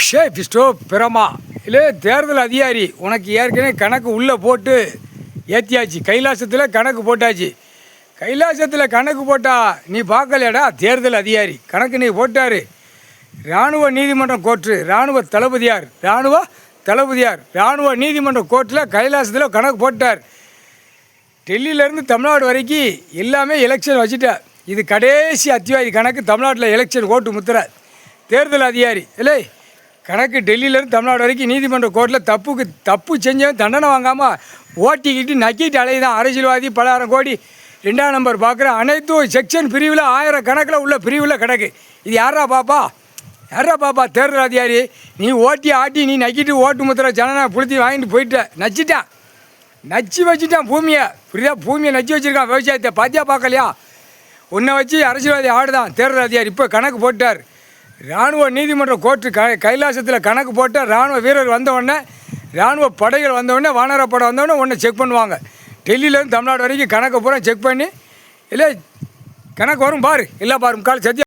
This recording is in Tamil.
ஷே பிஸ்டோ பிரமா இல்லை தேர்தல் அதிகாரி உனக்கு ஏற்கனவே கணக்கு உள்ளே போட்டு ஏற்றியாச்சு. கைலாசத்தில் கணக்கு போட்டாச்சு. கைலாசத்தில் கணக்கு போட்டால் நீ பார்க்கலையாடா? தேர்தல் அதிகாரி கணக்கு நீ போட்டார். இராணுவ நீதிமன்றம் கோர்ட்டு இராணுவ தளபதியார் இராணுவ நீதிமன்ற கோர்ட்டில் கைலாசத்தில் கணக்கு போட்டார். டெல்லியிலேருந்து தமிழ்நாடு வரைக்கும் எல்லாமே எலெக்ஷன் வச்சுட்டார். இது கடைசி அத்தியாவதி கணக்கு. தமிழ்நாட்டில் எலெக்ஷன் ஓட்டு முத்திர தேர்தல் அதிகாரி இல்லை கணக்கு. டெல்லியிலேருந்து தமிழ்நாடு வரைக்கும் நீதிமன்ற கோர்ட்டில் தப்பு செஞ்சவன் தண்டனை வாங்காமல் ஓட்டிக்கிட்டு நக்கிட்டு அலையுதான் அரசியல்வாதி. 10,000 கோடி 2ஆம் நம்பர் பார்க்குற அனைத்து செக்ஷன் பிரிவில் 1000 கணக்கில் உள்ள பிரிவில் கிடக்கு. இது யாரா பாப்பா தேர்தல் அதிகாரி? நீ ஓட்டி ஆட்டி நீ நக்கிட்டு ஓட்டு முத்திர ஜனநாயக புளுத்தி வாங்கிட்டு போயிட்ட. நச்சு வச்சுட்டான் பூமியை. புரியுதா? பூமியை நச்சு வச்சுருக்கான். விவசாயத்தை பாத்தியா பார்க்கலையா? உன்னை வச்சு அரசியல்வாதி ஆடுதான் தேர்தல் அதிகாரி. இப்போ கணக்கு போட்டார். இராணுவ நீதிமன்ற கோர்ட்டு கைலாசத்தில் கணக்கு போட்டால் இராணுவ வீரர் வந்தவுடனே, இராணுவ படைகள் வந்தவுடனே, வானரப்படை வந்தவுடனே உன்னை செக் பண்ணுவாங்க. டெல்லியிலேருந்து தமிழ்நாடு வரைக்கும் கணக்கு பூரா செக் பண்ணி இல்லை கணக்கு வரும் பாரு. இல்லை பாரு கால் சத்தியம்.